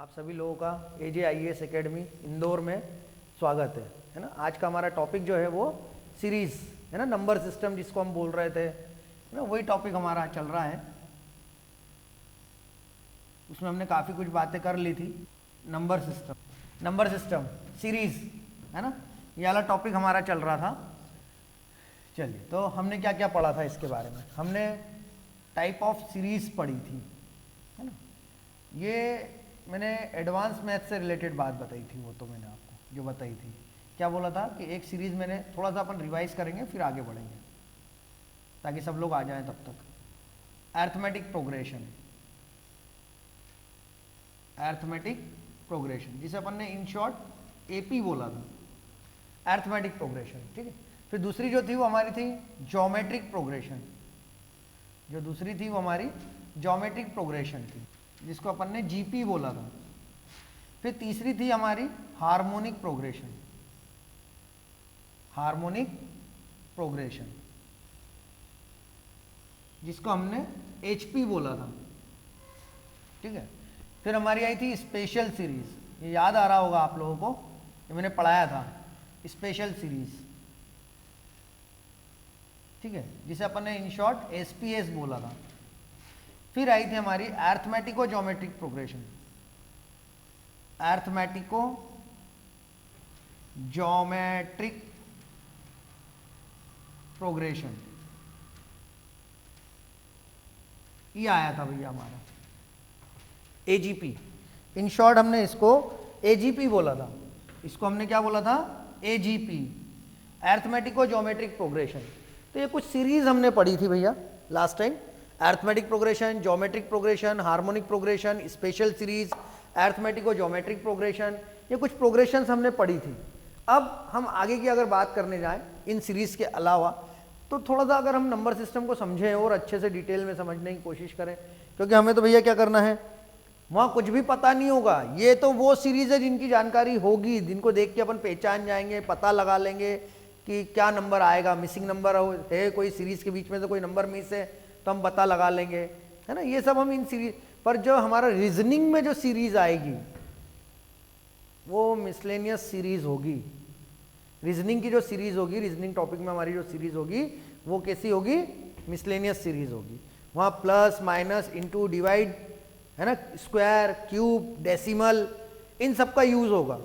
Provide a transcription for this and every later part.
आप सभी लोगों का AJIAS एकेडमी इंदौर में स्वागत है ना। आज का हमारा टॉपिक जो है वो सीरीज़ है ना, नंबर सिस्टम जिसको हम बोल रहे थे है ना, वही टॉपिक हमारा चल रहा है। उसमें हमने काफ़ी कुछ बातें कर ली थी। नंबर सिस्टम सीरीज़ है ना, ये वाला टॉपिक हमारा चल रहा था। चलिए, तो हमने क्या क्या पढ़ा था इसके बारे में। हमने टाइप ऑफ सीरीज़ पढ़ी थी है ना। ये मैंने एडवांस मैथ से रिलेटेड बात बताई थी, वो तो मैंने आपको जो बताई थी, क्या बोला था कि एक सीरीज़ मैंने थोड़ा सा अपन रिवाइज करेंगे फिर आगे बढ़ेंगे ताकि सब लोग आ जाएं तब तक। अरिथमेटिक प्रोग्रेशन जिसे अपन ने इन शॉर्ट AP बोला था, अरिथमेटिक प्रोग्रेशन, ठीक है। फिर दूसरी जो थी वो हमारी थी ज्योमेट्रिक प्रोग्रेशन, जो दूसरी थी वो हमारी ज्योमेट्रिक प्रोग्रेशन थी जिसको अपन ने GP बोला था। फिर तीसरी थी हमारी हार्मोनिक प्रोग्रेशन जिसको हमने HP बोला था, ठीक है। फिर हमारी आई थी स्पेशल सीरीज, ये याद आ रहा होगा आप लोगों को, ये मैंने पढ़ाया था स्पेशल सीरीज, ठीक है, जिसे अपन ने इन शॉर्ट SPS बोला था। फिर आई थी हमारी अरिथमेटिको ज्योमेट्रिक प्रोग्रेशन, ये आया था भैया हमारा AGP। इन शॉर्ट हमने इसको AGP बोला था। इसको हमने क्या बोला था? AGP, arithmetico geometric progression. तो ये कुछ सीरीज हमने पढ़ी थी भैया last time. Arithmetic progression, geometric progression, harmonic progression, special series, arithmetico geometric progression, ये कुछ प्रोग्रेशंस हमने पढ़ी थी। अब हम आगे की अगर बात करने जाएं इन सीरीज के अलावा, तो थोड़ा सा अगर हम नंबर सिस्टम को समझें और अच्छे से डिटेल में समझने की कोशिश करें, क्योंकि हमें तो भैया क्या करना है, वहाँ कुछ भी पता नहीं होगा। ये तो वो सीरीज है जिनकी जानकारी होगी, जिनको देख के अपन पहचान जाएंगे, पता लगा लेंगे कि क्या नंबर आएगा, मिसिंग नंबर है कोई सीरीज के बीच में से कोई नंबर मिस है तो हम पता लगा लेंगे, है ना। ये सब हम इन सीरीज पर, जो हमारा रीजनिंग में जो सीरीज आएगी वो मिसलेनियस सीरीज होगी। रीजनिंग की जो सीरीज होगी, रीजनिंग टॉपिक में हमारी जो सीरीज होगी वो कैसी होगी? मिसलेनियस सीरीज होगी। वहाँ प्लस माइनस इंटू डिवाइड है ना, स्क्वायर, क्यूब, डेसिमल, इन सब का यूज होगा।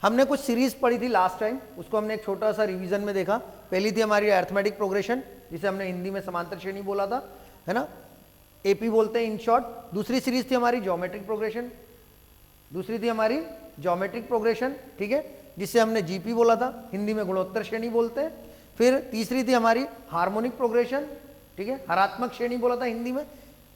हमने कुछ सीरीज पढ़ी थी लास्ट टाइम, उसको हमने एक छोटा सा रिवीजन में देखा। पहली थी हमारी अरिथमेटिक प्रोग्रेशन, जिसे हमने हिंदी में समांतर श्रेणी बोला था, है ना, AP बोलते हैं इन शॉर्ट। दूसरी सीरीज थी हमारी ज्योमेट्रिक प्रोग्रेशन, ठीक है, जिसे हमने GP बोला था, हिंदी में गुणोत्तर श्रेणी बोलते हैं। फिर तीसरी थी हमारी हार्मोनिक प्रोग्रेशन, ठीक है, हरात्मक श्रेणी बोला था, हिंदी में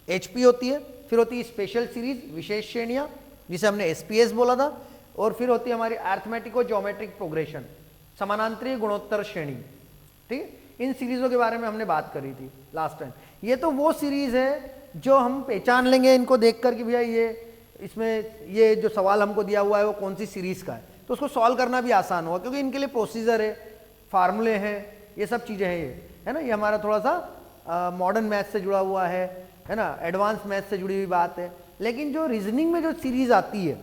HP होती है। फिर होती है स्पेशल सीरीज, विशेष श्रेणियां, जिसे हमने SPS बोला था। और फिर होती है हमारी अरिथमेटिको ज्योमेट्रिक प्रोग्रेशन, समानांतरीय गुणोत्तर श्रेणी, ठीक है। इन सीरीजों के बारे में हमने बात करी थी लास्ट टाइम। ये तो वो सीरीज है जो हम पहचान लेंगे इनको देखकर कि भैया ये इसमें ये जो सवाल हमको दिया हुआ है वो कौन सी सीरीज का है, तो उसको सॉल्व करना भी आसान होगा, क्योंकि इनके लिए प्रोसीजर है, फार्मूले हैं, ये सब चीज़ें हैं, ये है ना। ये हमारा थोड़ा सा मॉडर्न मैथ से जुड़ा हुआ है ना, एडवांस मैथ से जुड़ी हुई बात है। लेकिन जो रीजनिंग में जो सीरीज आती है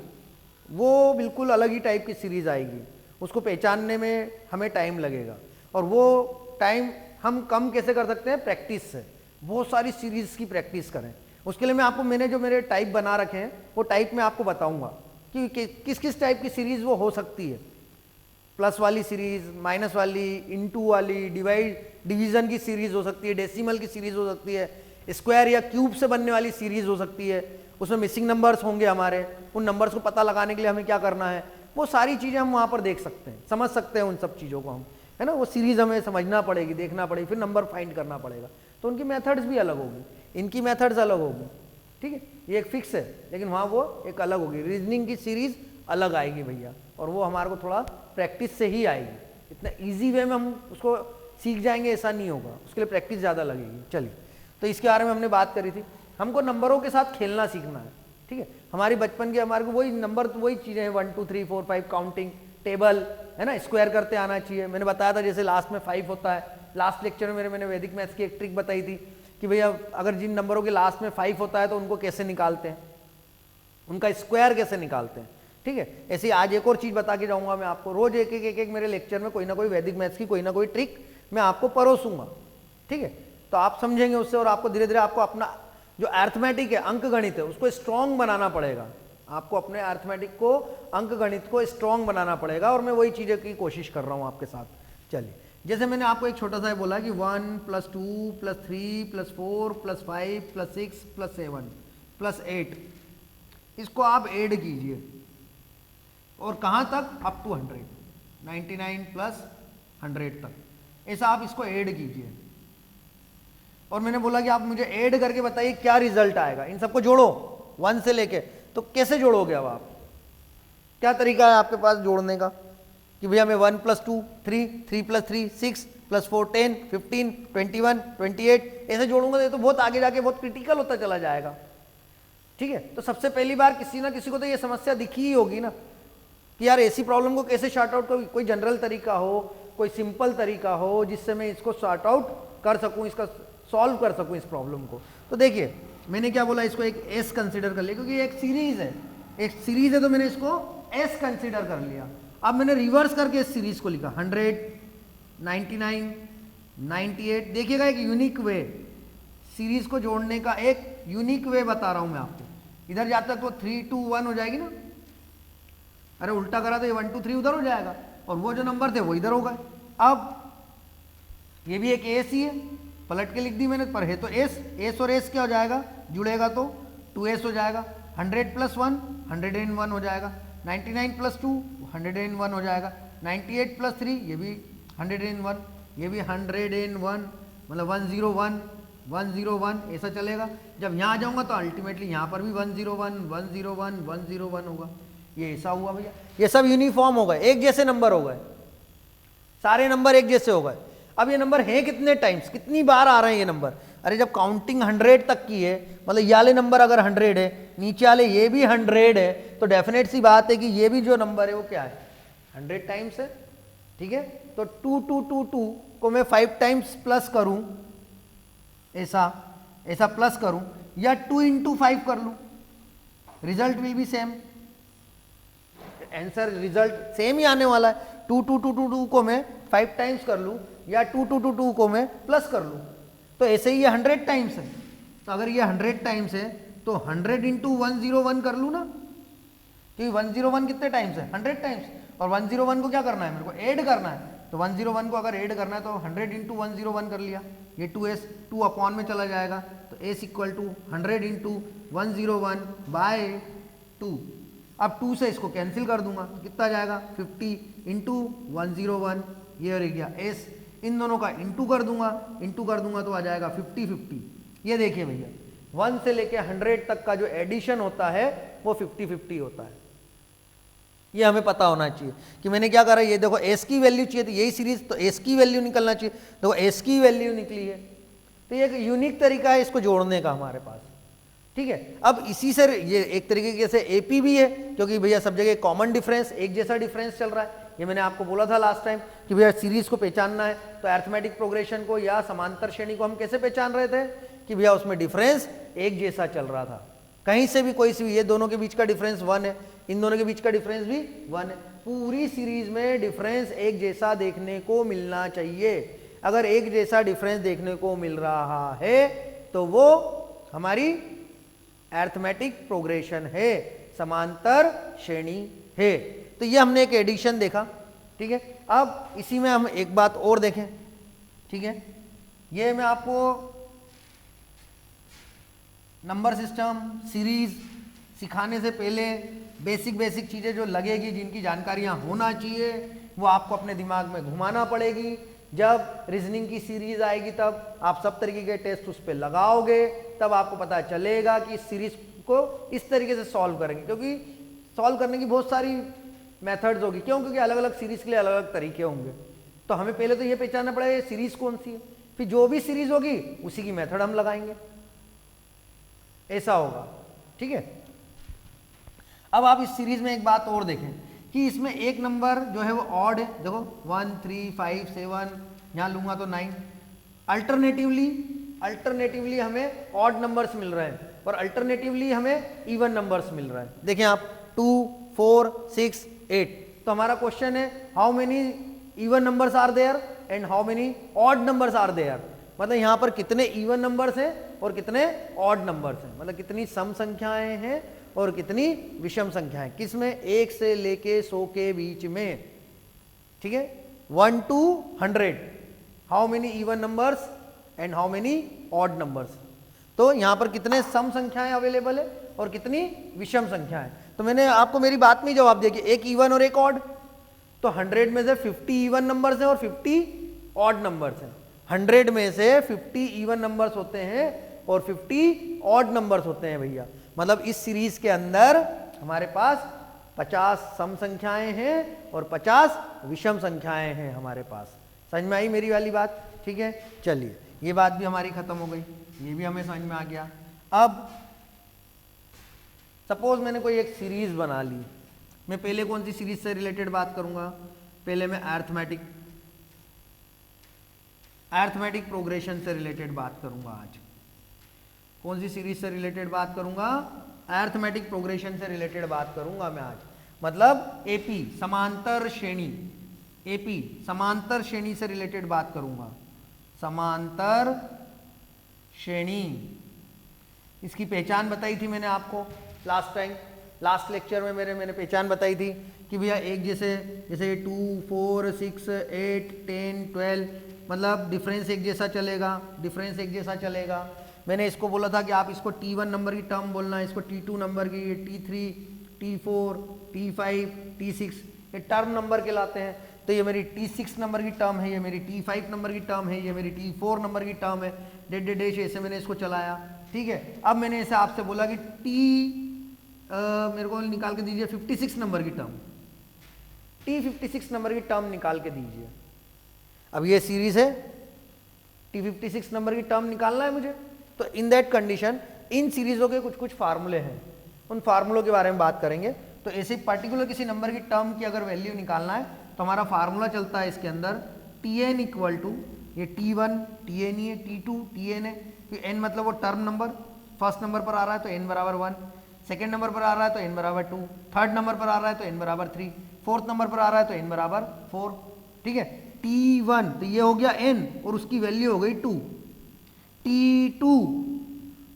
वो बिल्कुल अलग ही टाइप की सीरीज आएगी, उसको पहचानने में हमें टाइम लगेगा। और वो टाइम हम कम कैसे कर सकते हैं? प्रैक्टिस से। बहुत सारी सीरीज की प्रैक्टिस करें। उसके लिए मैं आपको, मैंने जो मेरे टाइप बना रखे हैं वो टाइप में आपको बताऊंगा कि किस किस टाइप की सीरीज वो हो सकती है। प्लस वाली सीरीज, माइनस वाली, इंटू वाली, डिवीजन की सीरीज हो सकती है, डेसिमल की सीरीज हो सकती है, स्क्वायर या क्यूब से बनने वाली सीरीज हो सकती है। उसमें मिसिंग नंबर्स होंगे हमारे, उन नंबर्स को पता लगाने के लिए हमें क्या करना है, वो सारी चीज़ें हम वहाँ पर देख सकते हैं, समझ सकते हैं उन सब चीज़ों को हम, है ना। वो सीरीज हमें समझना पड़ेगी, देखना पड़ेगी, फिर नंबर फाइंड करना पड़ेगा। तो उनकी मेथड्स भी अलग होगी, इनकी मेथड्स अलग होगी, ठीक है। ये एक फिक्स है, लेकिन वहाँ वो एक अलग होगी। रीजनिंग की सीरीज अलग आएगी भैया, और वो हमारे को थोड़ा प्रैक्टिस से ही आएगी। इतना ईजी वे में हम उसको सीख जाएंगे ऐसा नहीं होगा, उसके लिए प्रैक्टिस ज़्यादा लगेगी। चलिए, तो इसके बारे में हमने बात करी थी। हमको नंबरों के साथ खेलना सीखना है, ठीक है। हमारी बचपन के हमारे को वही नंबर, तो वही चीज़ें हैं, 1 2 3 4 5 काउंटिंग टेबल, है ना, स्क्वायर करते आना चाहिए। मैंने बताया था जैसे लास्ट में 5 होता है, लास्ट लेक्चर में मैंने वैदिक मैथ्स की एक ट्रिक बताई थी कि भैया अगर जिन नंबरों के लास्ट में 5 होता है तो उनको कैसे निकालते हैं, उनका स्क्वायर कैसे निकालते हैं, ठीक है। ऐसे आज एक और चीज बता के जाऊंगा मैं आपको, रोज एक एक मेरे लेक्चर में कोई ना कोई वैदिक मैथ्स की कोई ना कोई ट्रिक मैं आपको परोसूंगा, ठीक है। तो आप समझेंगे उससे और आपको धीरे धीरे आपको अपना जो अर्थमेटिक है, अंक गणित है, उसको स्ट्रॉन्ग बनाना पड़ेगा। आपको अपने अर्थमेटिक को, अंक गणित को स्ट्रॉन्ग बनाना पड़ेगा, और मैं वही चीजें की कोशिश कर रहा हूं आपके साथ। चलिए, जैसे मैंने आपको एक छोटा सा बोला कि 1 + 2 + 3 + 4 + 5 + 6 + 7 + 8, इसको आप ऐड कीजिए, और कहां तक? अप टू 100, 99 + 100 तक, ऐसा आप इसको ऐड कीजिए। और मैंने बोला कि आप मुझे ऐड करके बताइए क्या रिजल्ट आएगा। इन सबको जोड़ो 1 से लेके, तो कैसे जोड़ोगे? अब आप क्या तरीका है आपके पास जोड़ने का कि भैया मैं 1 + 2 3, 3 + 3 6 + 4 10 15 21 28 ऐसे जोड़ूंगा, ये तो बहुत आगे जाके बहुत क्रिटिकल होता चला जाएगा, ठीक है। तो सबसे पहली बार किसी ना किसी को तो ये समस्या दिखी ही होगी ना कि यार ऐसी प्रॉब्लम को कैसे शॉर्ट आउट, कोई जनरल तरीका हो, कोई सिंपल तरीका हो जिससे मैं इसको शॉर्ट आउट कर सकूं, इसका सॉल्व कर सकूं इस प्रॉब्लम को। तो देखिए मैंने क्या बोला, इसको एक एस कंसिडर कर लिया, क्योंकि एक सीरीज है, एक सीरीज है, तो मैंने इसको एस कंसिडर कर लिया। अब मैंने रिवर्स करके इस सीरीज को लिखा 100 99 98। देखिएगा एक यूनिक वे, सीरीज को जोड़ने का एक यूनिक वे बता रहा हूं मैं आपको। इधर जाता तो 3 2 1 हो जाएगी ना, अरे उल्टा करा तो ये 1 2 3 उधर हो जाएगा, और वो जो नंबर थे वो इधर हो गए। अब ये भी एक एस ही है, पलट के लिख दी मैंने, पर है तो एस, एस और एस क्या हो जाएगा, जुड़ेगा तो 2s हो जाएगा। 100 + 1 101 हो जाएगा, 99 + 2 101 हो जाएगा, 98 + 3 ये भी 101, ये भी 101, मतलब 101 101 ऐसा चलेगा। जब यहाँ जाऊँगा तो अल्टीमेटली यहाँ पर भी 101 101 101 होगा। ये ऐसा हुआ भैया, ये सब यूनिफॉर्म हो गए, एक जैसे नंबर हो गए, सारे नंबर एक जैसे हो गए। अब ये नंबर हैं कितने टाइम्स, कितनी बार आ रहे हैं ये नंबर? अरे जब काउंटिंग 100 तक की है, मतलब ये वाले नंबर अगर 100 है, नीचे वाले ये भी 100 है, तो डेफिनेट सी बात है कि ये भी जो नंबर है वो क्या है, 100 टाइम्स है, ठीक है। तो 2 2 2 2 को मैं 5 टाइम्स प्लस करूं, ऐसा ऐसा प्लस करूं, या 2 × 5 कर लूं, result will be same, answer result same ही आने वाला है। 2 2 2 2 2 को मैं 5 टाइम्स कर लूं, या 2 2 2 2 को मैं प्लस कर लूं, तो ऐसे ही ये 100 टाइम्स है। तो अगर ये 100 टाइम्स है तो 100 × 101 कर लूं ना, क्योंकि 101 कितने टाइम्स है, 100 टाइम्स, और 101 को क्या करना है, मेरे को ऐड करना है। तो 101 को अगर ऐड करना है तो 100 × 101 कर लिया, ये 2s 2 अपॉन में चला जाएगा, तो s = 100 × 101/2। अब 2 से इसको कैंसिल कर दूंगा, तो कितना जाएगा, 50 × 101, ये रह गया s। इन दोनों का इंटू कर दूंगा तो आ जाएगा 50 50। ये देखिए भैया 1 से लेके 100 तक का जो एडिशन होता है वो 50 50 होता है। ये हमें पता होना चाहिए कि मैंने क्या करा, ये देखो s की वैल्यू चाहिए, तो यही सीरीज, तो s की वैल्यू निकलना चाहिए, देखो s की वैल्यू निकली है। तो ये एक यूनिक तरीका है इसको जोड़ने का हमारे पास, ठीक है। अब इसी से ये एक तरीके से एपी भी है, क्योंकि भैया सब जगह कॉमन डिफरेंस, एक जैसा डिफरेंस चल रहा है। ये मैंने आपको बोला था लास्ट टाइम कि भैया सीरीज को पहचानना है तो अरिथमेटिक प्रोग्रेशन को या समांतर श्रेणी को हम कैसे पहचान रहे थे कि भैया उसमें डिफरेंस एक जैसा चल रहा था, कहीं से भी कोई सी भी, ये दोनों के बीच का डिफरेंस 1 है, इन दोनों के बीच का डिफरेंस भी 1 है। पूरी सीरीज में डिफरेंस एक जैसा देखने को मिलना चाहिए। अगर एक जैसा डिफरेंस देखने को मिल रहा है तो वो हमारी अरिथमेटिक प्रोग्रेशन है, समांतर श्रेणी है। तो ये हमने एक एडिशन देखा, ठीक है। अब इसी में हम एक बात और देखें, ठीक है। ये मैं आपको नंबर सिस्टम, सीरीज सिखाने से पहले बेसिक चीजें जो लगेगी, जिनकी जानकारियां होना चाहिए, वो आपको अपने दिमाग में घुमाना पड़ेगी। जब रीजनिंग की सीरीज आएगी तब आप सब तरीके के टेस्ट उस पर लगाओगे, तब आपको पता चलेगा कि इस सीरीज को इस तरीके से सॉल्व करेंगे, क्योंकि सॉल्व करने की बहुत सारी मेथड्स होगी। क्यों? क्योंकि अलग अलग सीरीज के लिए अलग अलग तरीके होंगे। तो हमें पहले तो ये पहचानना पड़ेगा सीरीज कौन सी है, फिर जो भी सीरीज होगी उसी की मेथड हम लगाएंगे, ऐसा होगा, ठीक है। अब आप इस सीरीज में एक बात और देखें कि इसमें एक नंबर जो है वो ऑड है, देखो 1 3 5 7, यहां लूंगा तो 9। अल्टरनेटिवली अल्टरनेटिवली हमें ऑड नंबर्स मिल रहे हैं और अल्टरनेटिवली हमें इवन नंबर्स मिल रहे हैं। देखिए आप 2, 4, 6, 8, तो हमारा क्वेश्चन है how many even numbers are there and how many odd numbers are there, मतलब यहाँ पर कितने इवन नंबर्स हैं और कितने ऑड नंबर्स हैं, मतलब कितनी सम संख्याएं हैं और कितनी विषम संख्याएं, किसमें 1 से लेके 100 के बीच में, ठीक है, 1 to 100, how many even numbers and how many odd numbers. तो यहां पर कितने सम संख्याएं अवेलेबल है और कितनी विषम संख्याएं। तो मैंने आपको मेरी बात में जवाब दिया कि एक इवन और एक ऑड, तो 100 में से 50 इवन नंबर्स हैं और 50 ऑड नंबर्स हैं। 100 में से 50 इवन नंबर्स होते हैं और 50 ऑड नंबर्स होते हैं भैया, मतलब इस सीरीज के अंदर हमारे पास 50 सम संख्याएं हैं और 50 विषम संख्याएं हैं हमारे पास। समझ में आई मेरी वाली बात? ठीक है, चलिए ये बात भी हमारी खत्म हो गई, ये भी हमें समझ में आ गया। अब सपोज मैंने कोई एक सीरीज बना ली, मैं पहले कौन सी सीरीज से रिलेटेड बात करूंगा? पहले मैं अरिथमेटिक प्रोग्रेशन से रिलेटेड बात करूंगा। आज कौन सी सीरीज से रिलेटेड बात करूंगा? अरिथमेटिक प्रोग्रेशन से रिलेटेड बात करूंगा मैं आज, मतलब एपी समांतर श्रेणी, एपी समांतर श्रेणी से रिलेटेड बात करूंगा। समांतर श्रेणी, इसकी पहचान बताई थी मैंने आपको लास्ट टाइम, लास्ट लेक्चर में मैंने पहचान बताई थी कि भैया एक जैसे 2, 4, 6, 8, 10, 12, मतलब डिफरेंस एक जैसा चलेगा, डिफरेंस एक जैसा चलेगा। मैंने इसको बोला था कि आप इसको T1 नंबर की टर्म बोलना, इसको T2 नंबर की, T3, T4, T5, T6 ये टर्म नंबर कहलाते हैं। तो ये मेरी T6 नंबर की टर्म है, ये मेरी T5 नंबर की टर्म है, ये मेरी T4 नंबर की टर्म है, डेश ऐसे मैंने इसको चलाया। ठीक है, अब मैंने ऐसे आपसे बोला कि मेरे को निकाल के दीजिए 56 नंबर की टर्म, T56 नंबर की टर्म निकाल के दीजिए। अब ये सीरीज है, T56 नंबर की टर्म निकालना है मुझे, तो इन दैट कंडीशन इन सीरीजों के कुछ फार्मूले हैं, उन फार्मूलों के बारे में बात करेंगे। तो ऐसे पर्टिकुलर किसी नंबर की टर्म की अगर वैल्यू निकालना है तो हमारा फार्मूला चलता है इसके अंदर Tn इक्वल टू, ये T1 Tn ही है, T2 Tn है, क्योंकि n मतलब वो टर्म नंबर, फर्स्ट नंबर पर आ रहा है तो n बराबर 1, सेकेंड नंबर पर आ रहा है तो n बराबर 2, थर्ड नंबर पर आ रहा है तो n बराबर 3, फोर्थ नंबर पर आ रहा है तो n बराबर 4। ठीक है, T1 तो ये हो गया n और उसकी वैल्यू हो गई 2, T2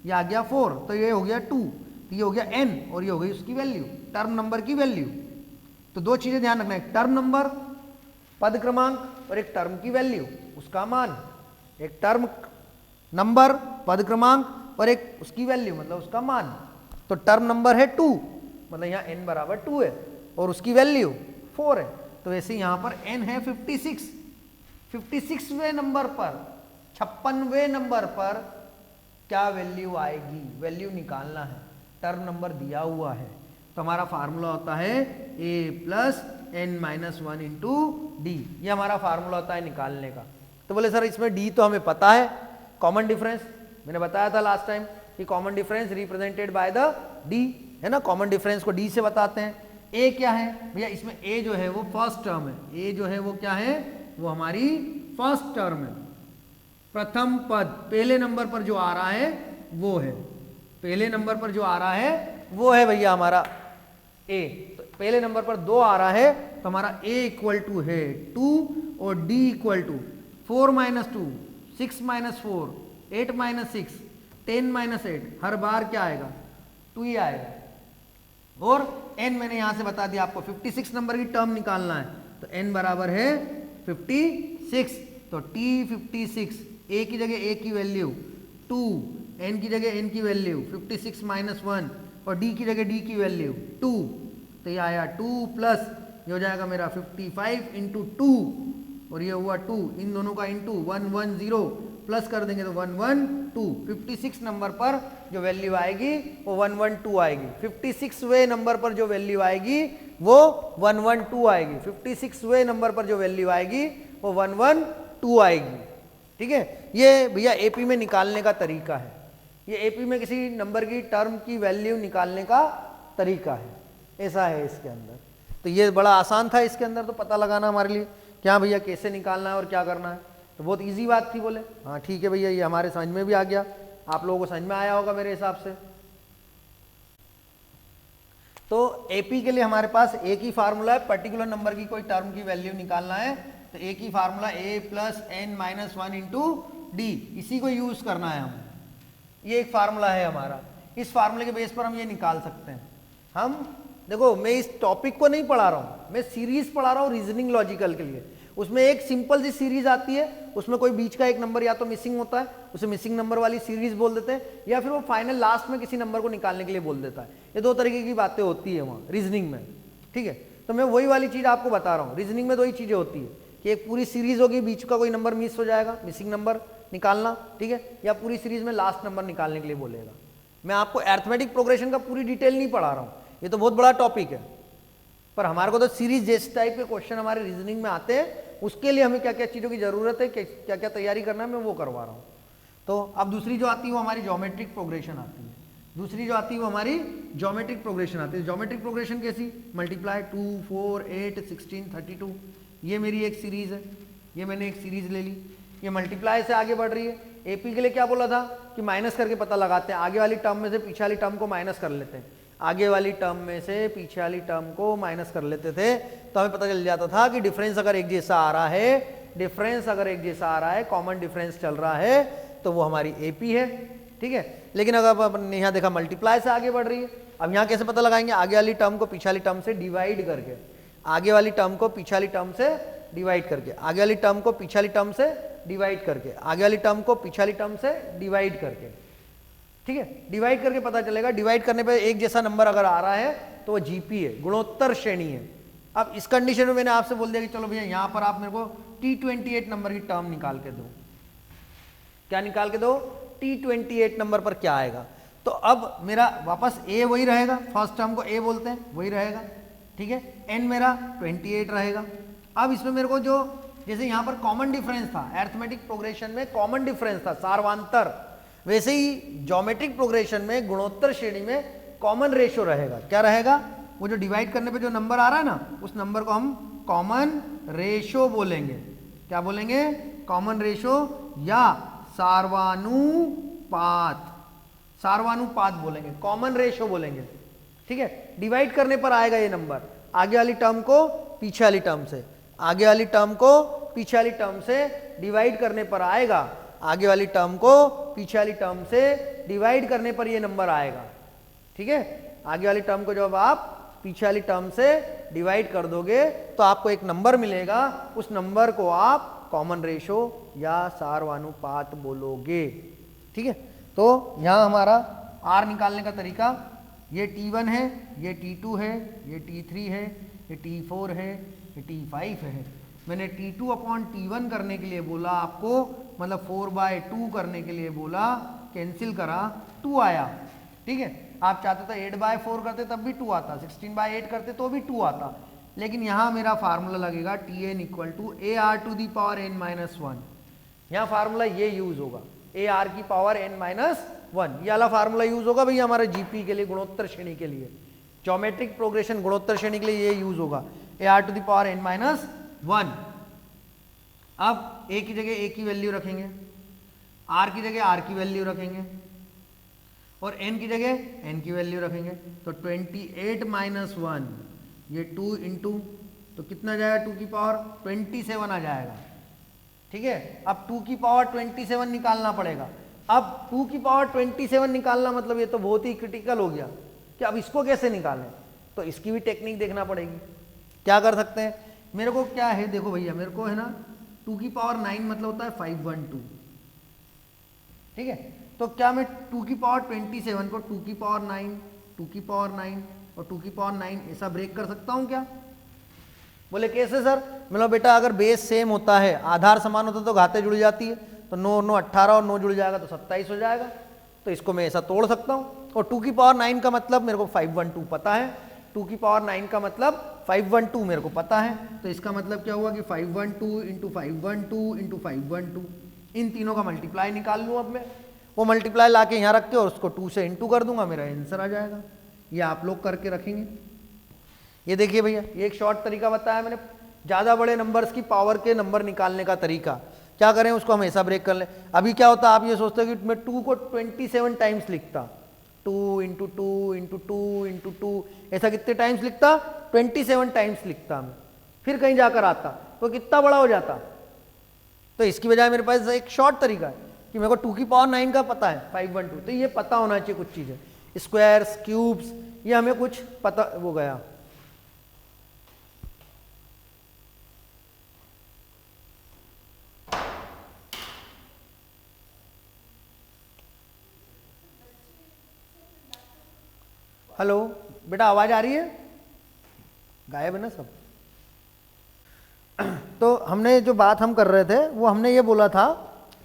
ये आ गया 4 तो ये हो गया 2, तो ये हो गया n और ये हो गई उसकी वैल्यू, टर्म नंबर की वैल्यू। तो दो चीजें ध्यान रखना, एक टर्म नंबर पद क्रमांक और एक टर्म की वैल्यू उसका मान, एक टर्म नंबर पद क्रमांक और एक उसकी वैल्यू मतलब उसका मान। तो टर्म नंबर है 2 मतलब यहाँ n बराबर 2 है और उसकी वैल्यू 4 है। तो वैसे यहाँ पर n है 56, 56वें नंबर पर, 56वें नंबर पर क्या वैल्यू आएगी, वैल्यू निकालना है, टर्म नंबर दिया हुआ है। तो हमारा फार्मूला होता है a plus n-1 into D, ये हमारा फार्मूला होता है निकालने का। तो बोले सर इसमें d तो हमें पता है, कॉमन डिफरेंस मैंने बताया था लास्ट टाइम कि common difference represented by the d है ना, कॉमन डिफरेंस को d से बताते हैं। a क्या है भैया, इसमें a जो है वो फर्स्ट टर्म है, a जो है वो क्या है, वो हमारी फर्स्ट टर्म है, प्रथम पद, पहले नंबर पर जो आ रहा है वो है, पहले नंबर पर जो आ रहा है वो है भैया हमारा a। तो पहले नंबर पर 2 आ रहा है तो हमारा a इक्वल टू है 2 और d equal to 4 minus 2, 6 minus 4, 8 minus 6, 10 minus 8, हर बार क्या आएगा 2 ही आएगा। और n मैंने यहां से बता दिया आपको 56 नंबर की टर्म निकालना है, तो n बराबर है 56, तो T56 a की जगह a की वैल्यू 2, n की जगह n की वैल्यू 56 माइनस 1 और d की जगह d की वैल्यू 2, तो ये आया 2 प्लस ये हो जाएगा मेरा 55 इंटू 2 और ये हुआ 2, इन दोनों का इंटू 110 प्लस कर देंगे तो 112। 56 नंबर पर जो वैल्यू आएगी वो 112 आएगी, 56वें नंबर पर जो वैल्यू आएगी वो 112 आएगी, 56वें नंबर पर जो वैल्यू आएगी वो 112 आएगी। ठीक है, ये भैया एपी में निकालने का तरीका है, ये एपी में किसी नंबर की टर्म की वैल्यू निकालने का तरीका है, ऐसा है इसके अंदर। तो ये बड़ा आसान था इसके अंदर तो पता लगाना हमारे लिए क्या भैया कैसे निकालना है और क्या करना है। तो बहुत इजी बात थी। बोले हाँ ठीक है भैया, ये हमारे समझ में भी आ गया, आप लोगों को समझ में आया होगा मेरे हिसाब से। तो एपी के लिए हमारे पास एक ही फार्मूला है, पर्टिकुलर नंबर की कोई टर्म की वैल्यू निकालना है तो एक ही formula a plus N minus one into D, इसी को यूज करना है हम। ये एक फार्मूला है हमारा, इस फार्मूले के बेस पर हम ये निकाल सकते हैं। हम देखो मैं इस टॉपिक को नहीं पढ़ा रहा हूं, मैं सीरीज पढ़ा रहा हूं रीजनिंग लॉजिकल के लिए। उसमें एक सिंपल सी सीरीज आती है, उसमें कोई बीच का एक नंबर या तो मिसिंग होता है, उसे मिसिंग नंबर वाली सीरीज बोल देते हैं, या फिर वो फाइनल लास्ट में किसी नंबर को निकालने के लिए बोल देता है। ये दो तरीके की बातें होती है वहाँ रीजनिंग में, ठीक है। तो मैं वही वाली चीज आपको बता रहा हूँ, रीजनिंग में दो ही चीजें होती है कि एक पूरी सीरीज होगी, बीच का कोई नंबर मिस हो जाएगा, मिसिंग नंबर निकालना, ठीक है, या पूरी सीरीज में लास्ट नंबर निकालने के लिए बोलेगा। मैं आपको अरिथमेटिक प्रोग्रेशन का पूरी डिटेल नहीं पढ़ा रहा हूँ, ये तो बहुत बड़ा टॉपिक है, पर हमारे को तो सीरीज जैसे टाइप के क्वेश्चन हमारे रीजनिंग में आते हैं, उसके लिए हमें क्या क्या चीज़ों की जरूरत है, क्या क्या तैयारी करना है, मैं वो करवा रहा हूँ। तो अब दूसरी जो आती है वो हमारी ज्योमेट्रिक प्रोग्रेशन आती है। दूसरी जो आती है वो हमारी ज्योमेट्रिक प्रोग्रेशन आती है। ज्योमेट्रिक प्रोग्रेशन कैसी? मल्टीप्लाई 2, 4, 8, 16, 32, ये मेरी एक सीरीज है, ये मैंने एक सीरीज ले ली, ये मल्टीप्लाई से आगे बढ़ रही है। एपी के लिए क्या बोला था कि माइनस करके पता लगाते हैं, आगे वाली टर्म में से पीछे वाली टर्म को माइनस कर लेते हैं, आगे वाली टर्म में से पीछे वाली टर्म को माइनस कर लेते थे, तो हमें पता चल जाता था कि डिफरेंस अगर एक जैसा आ रहा है, डिफरेंस अगर एक जैसा आ रहा है, कॉमन डिफरेंस चल रहा है, तो वो हमारी एपी है, ठीक है। लेकिन अगर अपन यहाँ देखा मल्टीप्लाई से आगे बढ़ रही है, अब यहाँ कैसे पता लगाएंगे? आगे वाली टर्म को पीछे वाली टर्म से डिवाइड करके, आगे वाली टर्म को पीछे वाली टर्म से डिवाइड करके, आगे वाली टर्म को पीछे वाली टर्म से डिवाइड करके, आगे वाली टर्म को पीछे वाली टर्म से डिवाइड करके, ठीक है। डिवाइड करके पता चलेगा, डिवाइड करने पे एक जैसा नंबर अगर आ रहा है तो वो जीपी है, गुणोत्तर श्रेणी है। अब इस कंडीशन में मैंने आपसे बोल दिया कि चलो भैया यहाँ पर आप मेरे को T28 नंबर की टर्म निकाल के दो। क्या निकाल के दो? T28 नंबर पर क्या आएगा? तो अब मेरा वापस a वही रहेगा, फर्स्ट टर्म को a बोलते हैं, वही रहेगा, ठीक है। n मेरा 28 रहेगा। अब इसमें मेरे को जो जैसे यहाँ पर कॉमन डिफरेंस था, अरिथमेटिक प्रोग्रेशन में कॉमन डिफरेंस था, सार्वांतर, वैसे ही ज्योमेट्रिक प्रोग्रेशन में गुणोत्तर श्रेणी में कॉमन रेशो रहेगा। क्या रहेगा? वो जो डिवाइड करने पे जो नंबर आ रहा है ना, उस नंबर को हम कॉमन रेशो बोलेंगे। क्या बोलेंगे? कॉमन रेशो या सार्वानुपात, सार्वानुपात बोलेंगे, कॉमन रेशो बोलेंगे, ठीक है। डिवाइड करने पर आएगा ये नंबर, आगे वाली टर्म को पीछे वाली टर्म से, आगे वाली टर्म को पीछे वाली टर्म से डिवाइड करने पर आएगा, आगे वाली टर्म को पीछे वाली टर्म से डिवाइड करने पर ये नंबर आएगा, ठीक है। आगे वाली टर्म को जब आप पीछे वाली टर्म से डिवाइड कर दोगे तो आपको एक नंबर मिलेगा, उस नंबर को आप कॉमन रेशो या सार्वानुपात बोलोगे, ठीक है। तो यहाँ हमारा R निकालने का तरीका, ये T1 है, ये T2 है, ये T3 है, ये T4 है, ये T5 है। मैंने T2/T1 करने के लिए बोला आपको, मतलब 4/2 करने के लिए बोला, कैंसिल करा, 2 आया, ठीक है। आप चाहते तो 8/4 करते तब भी 2 आता, 16/8 करते तो भी 2 आता, लेकिन यहाँ मेरा फार्मूला लगेगा Tn = AR⁻n-1। यहाँ फार्मूला ये यूज होगा, AR की पावर n-1, ये वाला फार्मूला यूज होगा भैया हमारे जीपी के लिए, गुणोत्तर श्रेणी के लिए, ज्योमेट्रिक प्रोग्रेशन गुणोत्तर श्रेणी के लिए ये यूज होगा, AR⁻n-1। अब a की जगह a की वैल्यू रखेंगे, r की जगह r की वैल्यू रखेंगे, और n की जगह n की वैल्यू रखेंगे। तो 28 - 1, ये 2 इंटू, तो कितना जाएगा? 2 की पावर 27 आ जाएगा, ठीक है। अब 2 की पावर 27 निकालना पड़ेगा। अब 2 की पावर 27 निकालना मतलब ये तो बहुत ही क्रिटिकल हो गया कि अब इसको कैसे निकालें, तो इसकी भी टेक्निक देखना पड़ेगी। क्या कर सकते हैं? मेरे को क्या है, देखो भैया, मेरे को है ना 2 की पावर 9 मतलब होता है 512, ठीक है। तो क्या मैं 2 की पावर 27 को 2 की पावर 9, 2 की पावर 9 और 2 की पावर 9 ऐसा ब्रेक कर सकता हूं क्या? बोले कैसे सर? मतलब बेटा अगर बेस सेम होता है, आधार समान होता तो घाते जुड़ जाती है, तो 9 9 18 और 9 जुड़ जाएगा तो 27 हो जाएगा, तो इसको मैं ऐसा तोड़ सकता हूँ। और 2 की पावर 9 का मतलब मेरे को 512 पता है, 2 की पावर 9 का मतलब 512 मेरे को पता है, तो इसका मतलब क्या हुआ कि 512 इंटू 512 इंटू 512, इन तीनों का मल्टीप्लाई निकाल लूँ। अब मैं वो मल्टीप्लाई ला के यहाँ रख के और उसको 2 से इंटू कर दूंगा, मेरा आंसर आ जाएगा। ये आप लोग करके रखेंगे। ये देखिए भैया, ये एक शॉर्ट तरीका बताया मैंने, ज़्यादा बड़े नंबर्स की पावर के नंबर निकालने का तरीका, क्या करें उसको हम ऐसा ब्रेक कर लें। अभी क्या होता, आप ये सोचते हो कि मैं 2 को 27 टाइम्स लिखता, 2 इंटू 2 इंटू 2 इंटू 2, ऐसा कितने टाइम्स लिखता, 27 टाइम्स लिखता मैं, फिर कहीं जाकर आता तो कितना बड़ा हो जाता। तो इसकी बजाय मेरे पास एक शॉर्ट तरीका है कि मेरे को 2 की पावर 9 का पता है 512, तो ये पता होना चाहिए कुछ चीज़ें, स्क्वायर्स, क्यूब्स, ये हमें कुछ पता हो गया। हेलो बेटा, आवाज आ रही है? गायब है ना सब। तो हमने जो बात हम कर रहे थे वो हमने ये बोला था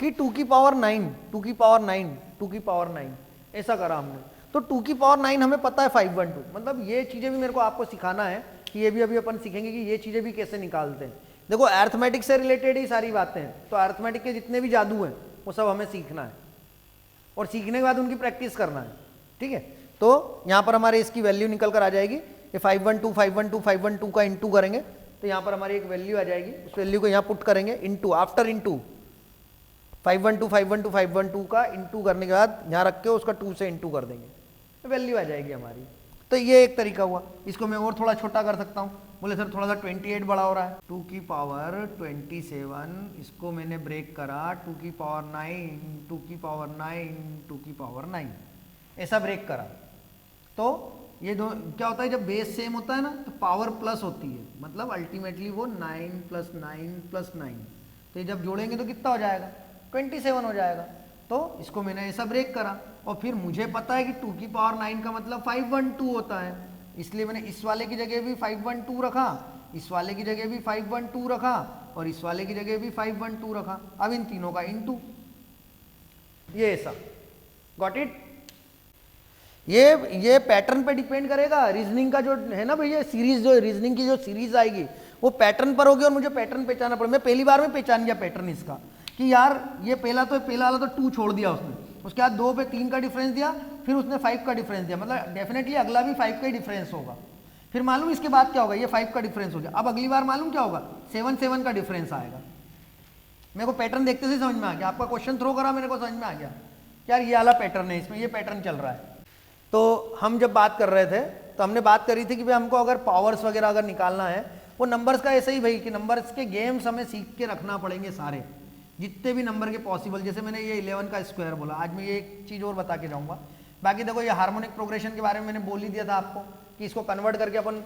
कि 2 की पावर 9, 2 की पावर 9, 2 की पावर 9, ऐसा करा हमने। तो 2 की पावर 9 हमें पता है 512, मतलब ये चीज़ें भी मेरे को आपको सिखाना है कि ये भी अभी अपन सीखेंगे कि ये चीज़ें भी कैसे निकालते हैं। देखो अर्थमेटिक से रिलेटेड ही सारी बातें हैं, तो अर्थमेटिक के जितने भी जादू हैं वो सब हमें सीखना है और सीखने के बाद उनकी प्रैक्टिस करना है, ठीक है। तो यहाँ पर हमारे इसकी वैल्यू निकल कर आ जाएगी, ये 512 512 512 का इंटू करेंगे तो यहाँ पर हमारी एक वैल्यू आ जाएगी, उस वैल्यू को यहाँ पुट करेंगे इंटू, आफ्टर इंटू 512 512 512 का इंटू करने के बाद यहाँ रख के उसका 2 से इंटू कर देंगे, तो वैल्यू आ जाएगी हमारी। तो ये एक तरीका हुआ। इसको मैं और थोड़ा छोटा कर सकता हूँ, बोले सर थोड़ा सा 28 बड़ा हो रहा है, 2 की पावर 27, इसको मैंने ब्रेक करा 2 की पावर 9, 2 की पावर 9, 2 की पावर 9, ऐसा ब्रेक करा। तो ये दो क्या होता है, जब बेस सेम होता है ना तो पावर प्लस होती है, मतलब अल्टीमेटली वो 9 + 9 + 9, तो ये जब जोड़ेंगे तो कितना हो जाएगा, 27 हो जाएगा। तो इसको मैंने ऐसा ब्रेक करा और फिर मुझे पता है कि 2 की पावर 9 का मतलब 512 होता है, इसलिए मैंने इस वाले की जगह भी 512 रखा, इस वाले की जगह भी 512 रखा और इस वाले की जगह भी 512 रखा। अब इन तीनों का इंटू, ये ऐसा, गॉट इट। ये पैटर्न पे डिपेंड करेगा, रीजनिंग का जो है ना भैया सीरीज, जो रीजनिंग की जो सीरीज आएगी वो पैटर्न पर होगी और मुझे पैटर्न पहचानना पड़ेगा। मैं पहली बार में पहचान गया पैटर्न इसका कि यार ये पहला वाला तो 2 छोड़ दिया उसने, उसके बाद 2 पे 3 का डिफरेंस दिया, फिर उसने 5 का डिफरेंस दिया, मतलब डेफिनेटली अगला भी 5 का ही डिफरेंस होगा। फिर मालूम इसके बाद क्या होगा, ये 5 का डिफरेंस हो गया, अब अगली बार मालूम क्या होगा, 7 का डिफरेंस आएगा। मेरे को पैटर्न देखते से समझ में आ गया, आपका क्वेश्चन थ्रो करा मेरे को समझ में आ गया यार ये वाला पैटर्न है, इसमें ये पैटर्न चल रहा है। तो हम जब बात कर रहे थे तो हमने बात करी थी कि भाई हमको अगर पावर्स वगैरह अगर निकालना है, वो नंबर्स का ऐसे ही भाई कि नंबर्स के गेम्स हमें सीख के रखना पड़ेंगे सारे, जितने भी नंबर के पॉसिबल। जैसे मैंने ये 11 का स्क्वायर बोला, आज मैं ये एक चीज़ और बता के जाऊँगा। बाकी देखो ये हार्मोनिक प्रोग्रेशन के बारे में मैंने बोल ही दिया था आपको कि इसको कन्वर्ट करके अपन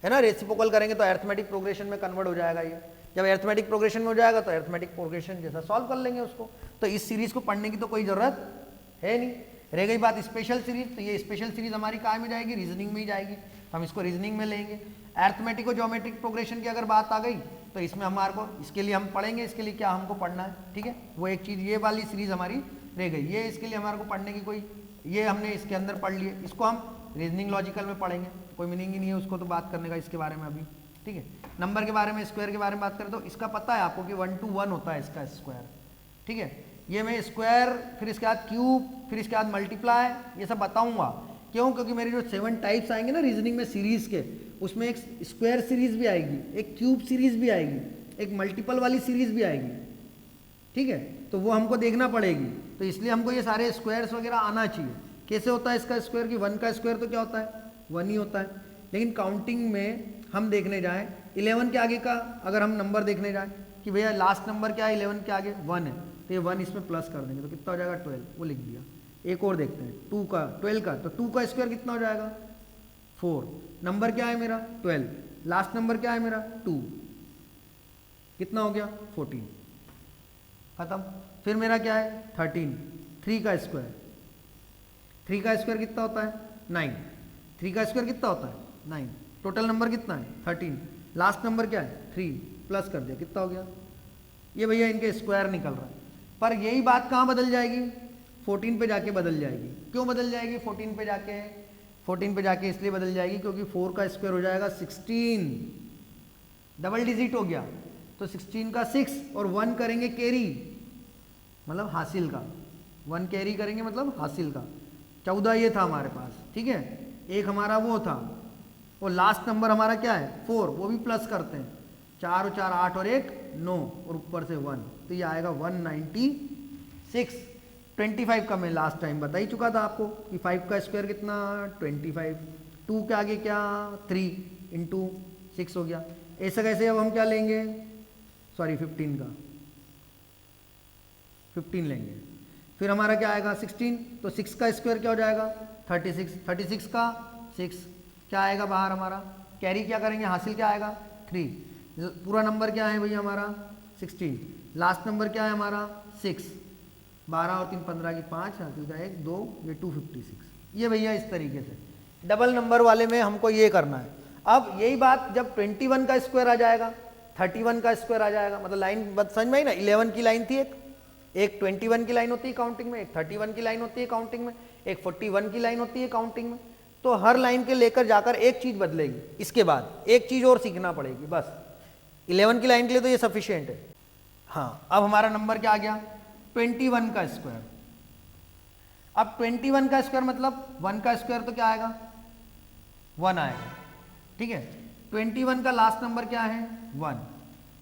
है ना रेसिप्रोकल करेंगे तो अरिथमेटिक प्रोग्रेशन में कन्वर्ट हो जाएगा। ये जब अरिथमेटिक प्रोग्रेशन में हो जाएगा तो अरिथमेटिक प्रोग्रेशन जैसा सॉल्व कर लेंगे उसको। तो इस सीरीज़ को पढ़ने की तो कोई ज़रूरत है नहीं। रह गई बात स्पेशल सीरीज, तो ये स्पेशल सीरीज हमारी कहाँ में जाएगी, रीजनिंग में ही जाएगी, तो हम इसको रीजनिंग में लेंगे। अरिथमेटिक और ज्योमेट्रिक प्रोग्रेशन की अगर बात आ गई तो इसमें हमारे को इसके लिए हम पढ़ेंगे, इसके लिए क्या हमको पढ़ना है, ठीक है। वो एक चीज़ ये वाली सीरीज हमारी रह गई, ये इसके लिए हमारे को पढ़ने की कोई, ये हमने इसके अंदर पढ़ लिए, इसको हम रीजनिंग लॉजिकल में पढ़ेंगे, कोई मीनिंग ही नहीं है उसको तो बात करने का इसके बारे में अभी, ठीक है। नंबर के बारे में, स्क्वायर के बारे में बात करें तो इसका पता है आपको कि 1 to 1 होता है इसका स्क्वायर, ठीक है। ये मैं स्क्वायर, फिर इसके बाद क्यूब, फिर इसके बाद मल्टीप्लाई, ये सब बताऊंगा। क्यों? क्योंकि मेरे जो 7 टाइप्स आएंगे ना रीजनिंग में सीरीज के, उसमें एक स्क्वायर सीरीज भी आएगी, एक क्यूब सीरीज भी आएगी, एक मल्टीपल वाली सीरीज भी आएगी, ठीक है। तो वो हमको देखना पड़ेगी, तो इसलिए हमको ये सारे स्क्वायर्स वगैरह आना चाहिए। कैसे होता है इसका स्क्वायर, कि 1 का स्क्वायर तो क्या होता है 1 ही होता है, लेकिन काउंटिंग में हम देखने जाएँ 11 के आगे का अगर हम नंबर देखने जाएँ कि भैया लास्ट नंबर क्या है 11 के आगे 1 है, तो ये 1 इसमें प्लस कर देंगे तो कितना हो जाएगा 12, वो लिख दिया। एक और देखते हैं 2 का 12 का, तो 2 का स्क्वायर कितना हो जाएगा 4, नंबर क्या है मेरा 12, लास्ट नंबर क्या है मेरा 2, कितना हो गया 14, खत्म। फिर मेरा क्या है 13, 3 का स्क्वायर, 3 का स्क्वायर कितना होता है 9, 3 का स्क्वायर कितना होता है 9, टोटल नंबर कितना है 13, लास्ट नंबर क्या है 3, प्लस कर दिया कितना हो गया। ये भैया इनके स्क्वायर निकल रहा है, पर यही बात कहाँ बदल जाएगी 14 पे जाके बदल जाएगी। क्यों बदल जाएगी 14 पे जाके, 14 पे जाके इसलिए बदल जाएगी क्योंकि 4 का स्क्वायर हो जाएगा 16, डबल डिजिट हो गया, तो 16 का 6 और 1 करेंगे कैरी, मतलब हासिल का, 1 कैरी करेंगे मतलब हासिल का, 14 ये था हमारे पास, ठीक है। एक हमारा वो था, और लास्ट नंबर हमारा क्या है 4, वो भी प्लस करते हैं, 4 और 4 8 और 1 9 और ऊपर से 1, तो ये आएगा 196। 25 का मैं लास्ट टाइम बता ही चुका था आपको कि 5 का स्क्वायर कितना 25, 2 के आगे क्या 3 इंटू 6 हो गया। ऐसा कैसे अब हम क्या लेंगे, सॉरी 15 का 15 लेंगे, फिर हमारा क्या आएगा 16, तो 6 का स्क्वायर क्या हो जाएगा 36, 36 का 6 क्या आएगा बाहर हमारा, कैरी क्या करेंगे, हासिल क्या आएगा 3, पूरा नंबर क्या है भैया हमारा 16, लास्ट नंबर क्या है हमारा 6, 12 और 3 15 की 5, हासिल का 1 2, ये 256। ये भैया इस तरीके से डबल नंबर वाले में हमको ये करना है। अब यही बात जब 21 का स्क्वायर आ जाएगा, 31 का स्क्वायर आ जाएगा, मतलब लाइन समझ में आई ना, 11 की लाइन थी, एक 21 की लाइन होती है काउंटिंग में, एक 31 की लाइन होती है काउंटिंग में, एक 41 की लाइन होती है काउंटिंग में, तो हर लाइन के लेकर जाकर एक चीज बदलेगी, इसके बाद एक चीज और सीखना पड़ेगी, बस 11 की लाइन के लिए तो ये सफिशियंट है। हाँ, अब हमारा नंबर क्या आ गया 21 का स्क्वायर। अब 21 का स्क्वायर मतलब 1 का स्क्वायर तो क्या आएगा 1 आएगा, ठीक है। 21 का लास्ट नंबर क्या है 1,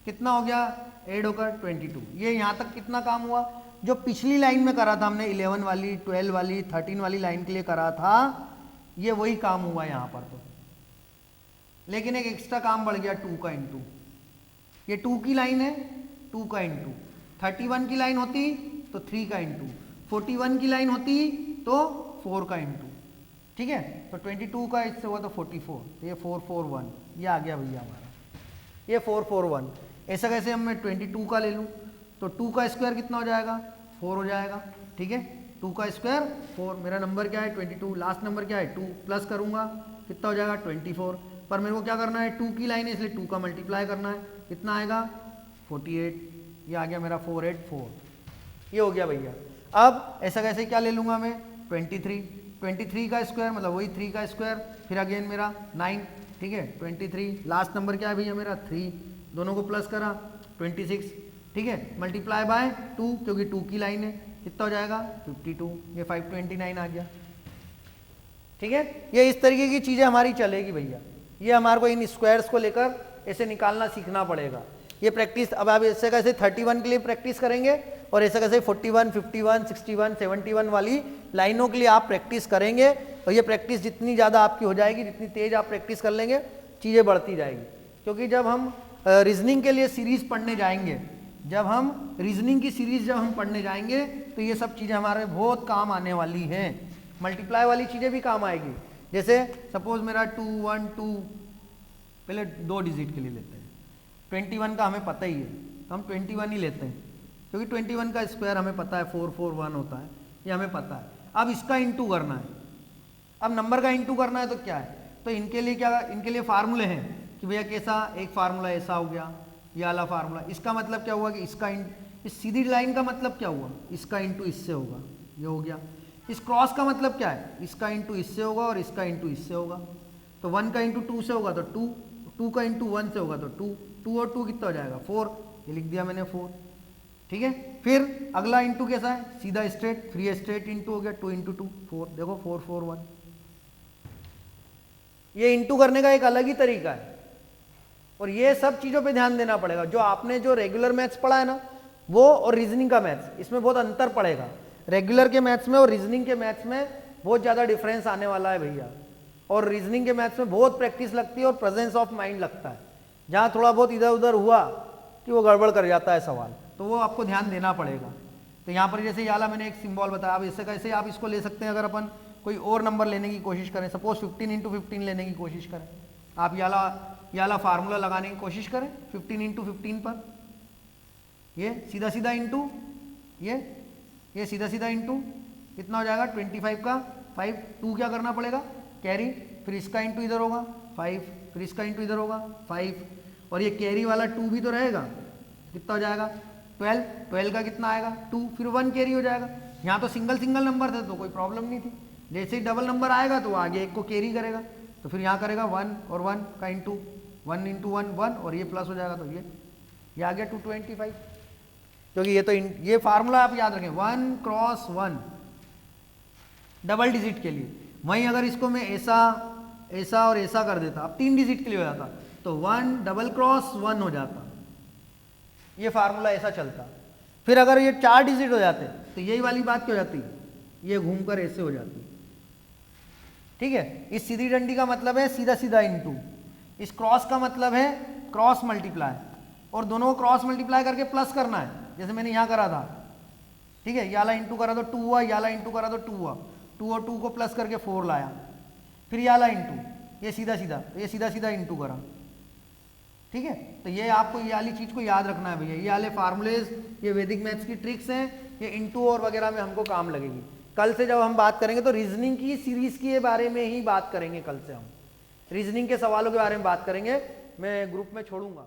कितना हो गया ऐड होकर 22। ये यहां तक कितना काम हुआ, जो पिछली लाइन में करा था हमने 11 वाली 12 वाली 13 वाली लाइन के लिए करा था, ये वही काम हुआ यहां पर तो, लेकिन एक एक्स्ट्रा काम बढ़ गया 2 का इंटू, ये 2 की लाइन है 2 का इंटू, 31 की लाइन होती तो 3 का इंटू, 41 की लाइन होती तो 4 का इंटू, ठीक है। तो 22 का इससे हुआ तो 44, ये 441, ये आ गया भैया हमारा, ये 441। ऐसा कैसे हम मैं 22 का ले लूँ, तो 2 का स्क्वायर कितना हो जाएगा 4 हो जाएगा, ठीक है। 2 का स्क्वायर 4, मेरा नंबर क्या है 22, लास्ट नंबर क्या है 2, प्लस करूँगा कितना हो जाएगा 24, पर मेरे को क्या करना है 2 की लाइन है इसलिए 2 का मल्टीप्लाई करना है, कितना आएगा 48, ये आ गया मेरा 484, ये हो गया भैया। अब ऐसा कैसे क्या ले लूँगा मैं 23 का स्क्वायर मतलब वही 3 का स्क्वायर, फिर अगेन मेरा 9, ठीक है 23, लास्ट नंबर क्या है भैया मेरा 3, दोनों को प्लस करा 26, ठीक है, मल्टीप्लाई बाय 2 क्योंकि 2 की लाइन है, कितना हो जाएगा 52, ये 529 आ गया, ठीक है। ये इस तरीके की चीज़ें हमारी चलेगी भैया, ये हमारे को इन स्क्वायर्स को लेकर ऐसे निकालना सीखना पड़ेगा। ये प्रैक्टिस अब आप ऐसे कैसे 31 के लिए प्रैक्टिस करेंगे और ऐसे कैसे 41, 51, 61, 71 वाली लाइनों के लिए आप प्रैक्टिस करेंगे, और ये प्रैक्टिस जितनी ज़्यादा आपकी हो जाएगी, जितनी तेज आप प्रैक्टिस कर लेंगे, चीज़ें बढ़ती जाएगी। क्योंकि जब हम रीजनिंग के लिए सीरीज पढ़ने जाएंगे, जब हम रीजनिंग की सीरीज जब हम पढ़ने जाएंगे तो ये सब चीज़ें हमारे बहुत काम आने वाली हैं। मल्टीप्लाई वाली चीज़ें भी काम आएगी, जैसे सपोज मेरा 2 1 2, पहले 2 डिजिट के लिए लेते हैं, 21 का हमें पता ही है तो हम 21 ही लेते हैं, क्योंकि 21 का स्क्वायर हमें पता है 441 होता है, ये हमें पता है। अब इसका इंटू करना है, अब नंबर का इंटू करना है तो क्या है, तो इनके लिए क्या, इनके लिए फार्मूले हैं कि भैया कैसा, एक फार्मूला ऐसा हो गया, ये वाला फार्मूला, इसका मतलब क्या हुआ कि इसका इस सीधी लाइन का मतलब क्या हुआ, इसका इंटू इससे होगा, ये हो गया। इस क्रॉस का मतलब क्या है, इसका इंटू इससे होगा और इसका इंटू इससे होगा, तो 1 का इंटू 2 से होगा तो 2, 2 का इंटू 1 से होगा तो 2, 2 और 2 कितना हो जाएगा 4, ये लिख दिया मैंने 4, ठीक है। फिर अगला इंटू कैसा है, सीधा स्ट्रेट, फ्री स्ट्रेट इंटू हो गया, 2 इंटू 2 4, देखो 4 4 1, ये इंटू करने का एक अलग ही तरीका है, और ये सब चीज़ों पे ध्यान देना पड़ेगा। जो आपने जो रेगुलर मैथ्स पढ़ा है ना, वो और रीजनिंग का मैथ्स, इसमें बहुत अंतर पड़ेगा। रेगुलर के मैथ्स में और रीजनिंग के मैथ्स में बहुत ज़्यादा डिफरेंस आने वाला है भैया, और रीजनिंग के मैथ्स में बहुत प्रैक्टिस लगती है और प्रेजेंस ऑफ माइंड लगता है। जहाँ थोड़ा बहुत इधर उधर हुआ कि वो गड़बड़ कर जाता है सवाल, तो वो आपको ध्यान देना पड़ेगा। तो यहाँ पर जैसे याला मैंने एक सिंबल बताया, अब इससे कैसे आप इसको ले सकते हैं, अगर अपन कोई और नंबर लेने की कोशिश करें, सपोज 15 इंटू 15 लेने की कोशिश करें, आप याला फार्मूला लगाने की कोशिश करें 15 इंटू 15 पर, ये सीधा सीधा इंटू ये सीधा सीधा इंटू कितना हो जाएगा 25 का 5, 2 क्या करना पड़ेगा कैरी, फिर इसका इंटू इधर होगा 5, फिर इसका इंटू इधर होगा 5, और ये कैरी वाला 2 भी तो रहेगा, कितना हो जाएगा 12, 12 का कितना आएगा 2, फिर 1 कैरी हो जाएगा। यहाँ तो सिंगल सिंगल नंबर थे तो कोई प्रॉब्लम नहीं थी, जैसे ही डबल नंबर आएगा तो आगे एक को कैरी करेगा, तो फिर यहाँ करेगा 1 और 1 का इंटू 1 इंटू 1 1, और ये प्लस हो जाएगा, तो ये आ गया 225, क्योंकि ये तो ये फार्मूला आप याद रखें 1 क्रॉस 1 डबल डिजिट के लिए। वहीं अगर इसको मैं ऐसा ऐसा और ऐसा कर देता, अब 3 डिजिट के लिए हो जाता, तो 1 डबल क्रॉस 1 हो जाता, ये फार्मूला ऐसा चलता। फिर अगर ये 4 डिजिट हो जाते तो यही वाली बात क्या हो जाती, ये घूमकर ऐसे हो जाती। ठीक है, इस सीधी डंडी का मतलब है सीधा सीधा इनटू, इस क्रॉस का मतलब है क्रॉस मल्टीप्लाई, और दोनों को क्रॉस मल्टीप्लाई करके प्लस करना है, जैसे मैंने यहाँ करा था। ठीक है, ये वाला इंटू करा तो 2 हुआ, ये वाला इंटू करा तो 2 हुआ, 2 और 2 को प्लस करके 4 लाया, फिर ये वाला इंटू, ये सीधा सीधा, तो ये सीधा सीधा इंटू करा। ठीक है, तो ये आपको ये वाली चीज़ को याद रखना है भैया, ये वाले फार्मूलेज, ये वैदिक मैथ्स की ट्रिक्स हैं, ये इंटू और वगैरह में हमको काम लगेगी। कल से जब हम बात करेंगे तो रीजनिंग की सीरीज के बारे में ही बात करेंगे, कल से हम रीजनिंग के सवालों के बारे में बात करेंगे, मैं ग्रुप में छोड़ूंगा।